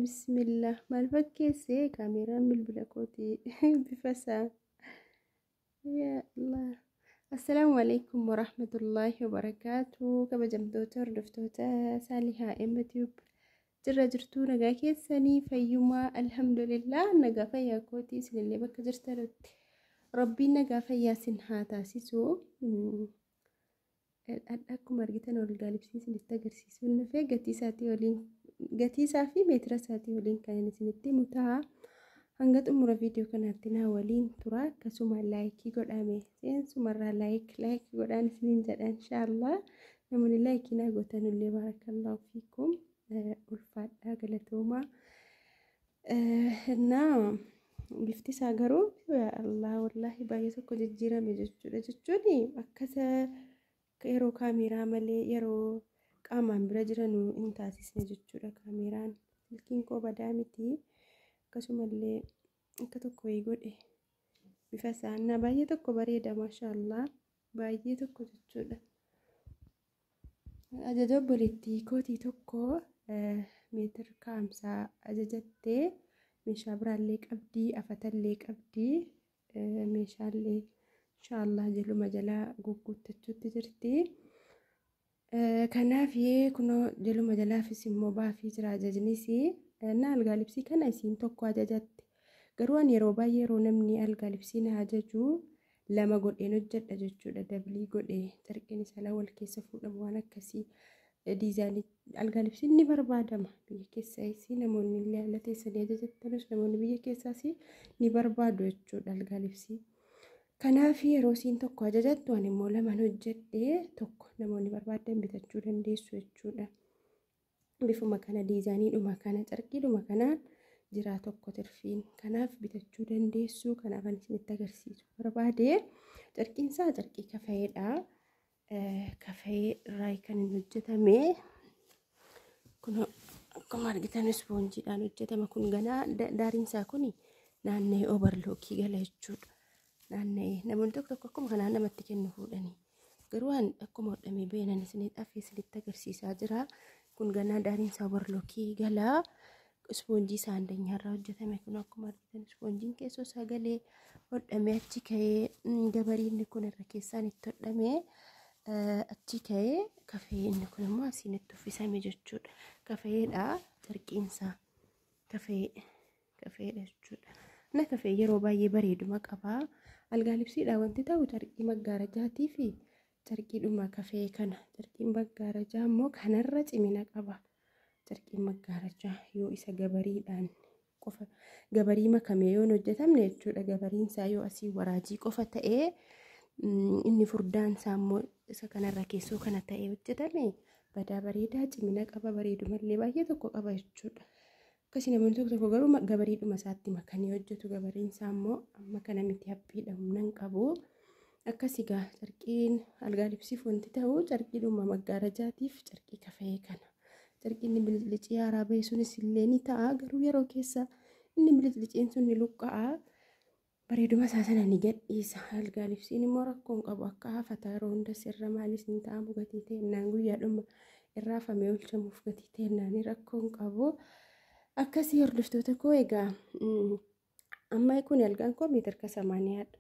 Bismillah. Maal fakkeessee kaameraan bilbila kootii bifasaa. Yaa Allah. Assalaamu alaikum warahmatullaahi wabarakaatuh. Kabajamtoota hordoftoota Saalihaa Tube jirra jirtuu nagaa keessanii fayyummaa alhamdulillah. Nagaa fayyaa kootii isinillee bakka jirtanitti rabbiin nagaa fayyaa isin haa taasisu. Akkuma argitan ol gaalibsiisanitti agarsiisuun nufee gatii isaa fi meetira isaatii waliin kan isinitti mutaa. Hanga xumura viidiyoo kanaatti na waliin tura. Akkasuma laayikii godhame seensumarraa laayik godhaan isiniin jedha inshaallah. Namoonni laayikii naa gootanillee barakallahu fiikum. Ulfaadhaa galatoomaa. Bifti isaa garuu yaa Allah wallaahi baay'ee tokko jijjiirame jechuudha. Jechuun akkasa yeroo kaameraa malee yeroo qaamaan bira jiran hin taasisne jechuudha. Kaameraan silkiin koo badaa miti. Akkasumallee akka tokko godhe bifa isaa baay'ee tokko bareeda maashaallah. Baay'ee tokko jechuudha. Ajaja obboleettii kootii tokko meetira kaamsaa ajajattee meeshaa biraallee qabdii, afatallee qabdii, meeshaallee inshaallah jaluma jalaa guguuttachuutti jirti. Kanaaf kunoo jaluma jalaafis immoo baafii jira ajajnis. Algaa libsii kana isiin tokko ajajatte. Garuu ani yeroo baay'ee yeroo namni algaa libsii na ajaju lama godheen hojjedha jechuudha. Dablii godhee carqiin isaa wal keessa fuudhamu waan akkasii diizaanii algaa libsiin ni barbaadama. Biyya keessaas namoonni illee haala teessanii ajajattanis namoonni biyya keessaas ni barbaadu jechuudha algaa libsii. Kanaaf yeroo isiin tokko ajajattu ani immoo lamaan hojjedhee tokko namoonni barbaadan bitachuu dandeessu jechuudha. Bifuma kana diizaaniidhuma kana carqiidhuma kanaan jira tokko tirfiin. Kanaaf bitachuu dandeessu. Kanaaf ani isinitti agarsiisu barbaade. Carqiin isaa carqii kafa'eedha. Kafa'ee irraa kan hin hojjetame. Kun akkuma argitan ispoonjiidhaan hojjetama. Kun ganaa daariin isaa kun naanna'ee overlookii gala jechuudha. Naanna'ee namoonni tokko akkuma kanaan namatti kennu fuudhanii. Garuu akkuma hodhamee beenan isinitti agarsiisaa jira. Kun ganaa daariin isaa overlookii gala. Ispoonjii isaa andeenyaarraa hojjetame. Kun akkuma argitan ispoonjiin keessoo sagalee hodhamee achi ka'ee gabariin kun irra keessaan itti hodhamee achi ka'ee kafee inni kun immoo asiin itti uffisame jechuudha. Kafeedha carqiinsaa. Kafeedha jechuudha. Na kafee yeroo baay'ee bareeduma qaba. Algaa libsiidha wanti ta'u carqii maggaarajaatii fi carqiidhuma kafee kana. Carqiin maggaarajaa immoo kanarra cimina qaba. Carqiin maggaarajaa yoo isa gabariidhaan qofa gabarii makamee yoo hojjetamne jechuudha. Gabariin isaa yoo asii waraajii qofa ta'ee inni furdaan isaa immoo isa kanarra keessoo kana ta'ee hojjetame badaa bareedaa cimina qaba. Bareedumallee baay'ee tokko qaba jechuudha. Akkasii namoonni tokko garuu gabariidhuma isaatti makanii hojjetu. Gabariin isaa immoo amma kana miti haphiidha humna hin qabu. Akkasii gaa carqiin algaa libsiif wanti ta'u carqiidhuma maggaarajaatiif carqii kafee kana. Carqiin bilicii haaraa bahee sunis illee ni ta'a. Garuu yeroo keessa inni biliciin sun ni luqqa'a. Bareeduma isaa sana ni gadhiisa. Algaa libsiin immoo rakkoo hin qabu. Akka hafata yeroo hunda sirra maalis hin ta'amu gatii ta'ennaan guyyaadhuma irraa hafamee oolchamuuf gatii ta'ennaan rakkoo hin qabu. Akkasii hordoftoota koo egaa amma kun algaan koo meetira 80dha.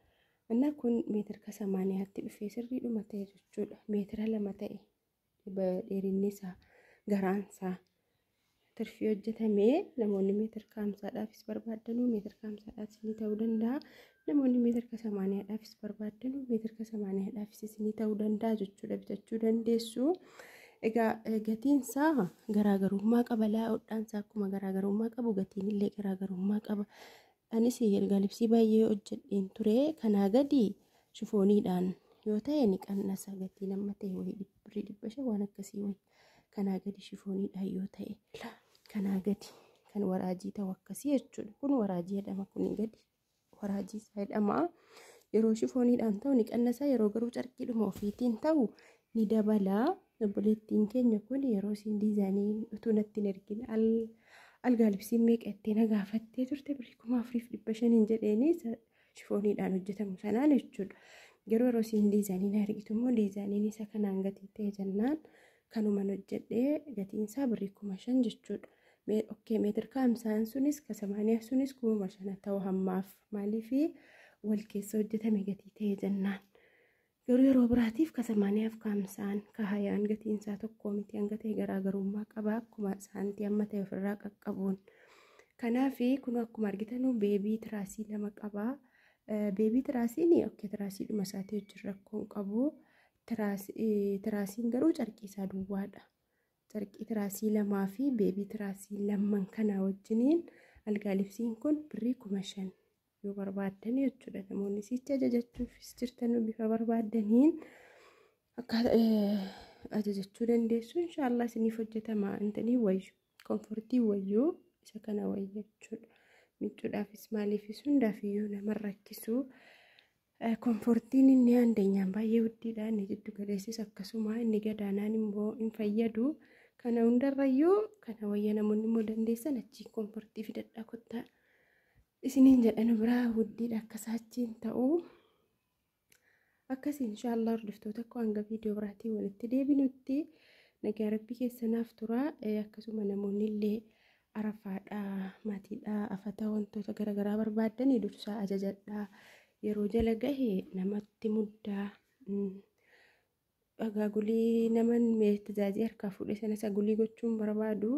Inni kun meetira 80tti dhufee sirriidhuma ta'e jechuudha. Meetira 2 ta'e dheerinni isaa. Garaansaa tirfii hojjetamee namoonni meetira kaamsaadhaafis barbaadanu meetira kaamsaadhaafis ni ta'uu danda'a. Namoonni meetira 80dhaafis barbaadanu meetira 80dhaafis ni ta'uu danda'a jechuudha. Bitachuu dandeessu. Egaa gatiinsaa garaagarummaa qaba. Hodhaansaa akkuma garaagarummaa qabu gatiin illee garaagarummaa qaba. Anis algaa libsii baay'ee hojjedheen ture. Kanaa gadi shifooniidhaan yoo ta'e ni qannasa gatii nama ta'e wayii 500 waan akkasii wayii. Kanaa gadi shifooniidhaan yoo ta'e kanaa gadi kan waraajii ta'u akkasii jechuudha. Kun waraajii jedhama. Kun gadi waraajii isaa jedhama. Yeroo shifooniidhaan ta'u ni qannasa. Yeroo garuu carqiidhuma ofiitiin ta'u ni dabala. Obboleettiin keenya kun yeroo isiin diizaanii utuu natti hin ergin algaa libsii meeqa itti na gaafattee turte 4,500 jedheeni shifooniidhaan hojjetamu sanaan jechuudha. Garuu yeroo isiin diizaanii na ergitu immoo diizaaniin isa kanaan gatii ta'e jennaan kanuman hojjedhee gatiin isaa 5,000 jechuudha. okkee meetira kaamsaan sunis ka 80 sunis 5,000 ta'uu hammaaf maaliifi wal keessa hojjetame gatii ta'e jennaan. Garuu yeroo biraatiif ka 80 kaamsaan ka hayaan gatiin isaa tokko miti hanga ta'e garaagarummaa qaba akkuma saantii amma ta'e ofirraa qaqqabuun. Kanaaf kun akkuma argitan beebii tiraasii 2 qaba. Beebii tiraasiin okkee tiraasiidhuma isaatii hojii rakkoon qabu. Tiraasiin garuu carqii isaa duwwaadha. Carqii tiraasii 2 fi beebii tiraasii 2 kana wajjiniin algaa libsiin kun birrii 5,000 yoo barbaaddan jechuudha. Namoonni sicha ajajachuufis jirtan bifa barbaadaniin akka ajajachuu dandeessu. Inshaallah isiniif hojjetama. Intanii wayyu komfortii wayyuu isa kana wayyu jechuudha. Miicuudhaafis maaliifis hundaafiyyuu nama rakkisu. Komfortiin inni andeenyaan baay'ee guddiidha. Inni jiddu galeessis akkasuma inni gadaanaan immoo hin fayyadu. Kana hundarrayyuu kana wayya namoonni immoo dandeessan achiin komfortii fidadhaa kottaa isiniin jedhan biraa guddiidha akkasaachiin ta'u. Akkasii inshaallah hordoftoota akka hanga viidiyoo biraatiin walitti deebinutti nagaa rabbii keessanaaf tura. Akkasuma namoonni illee arafaadhaa maatiidhaa afataa wantoota garaagaraa barbaadan dursaa ajajadhaa. Yeroo jala gahee namatti muddaa. Agagulii naman tajaajila harkaa fuudhee sana sagulii gochuun barbaadu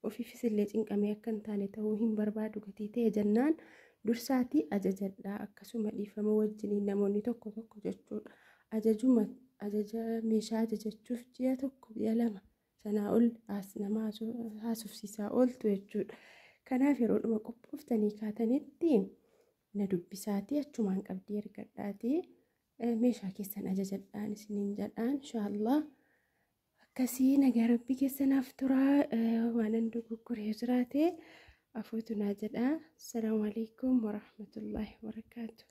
ofiifis illee cinqamee akka hin taane ta'uu hin barbaadu gatii ta'e jennaan dursaatii ajajadhaa. Akkasuma dhiifama wajjiniin namoonni tokko jechuudha. Ajaja meeshaa ajajachuuf ji'a 1 ji'a 2 sanaa ol nama haasofsiisaa ooltu jechuudha. Kanaaf yeroodhuma qophooftanii kaatanitti na dubbisaatii achumaan qabdii ergadhaatii meeshaa keessan ajajadhaan isiniin jedhaan inshaallah. Akkasii nagaa rabbii keessanaaf tura. Waan hunda gurguree jiraate afuutu naa jedha. Assalaamu alaikum warahmatullahi wabarakaatuh.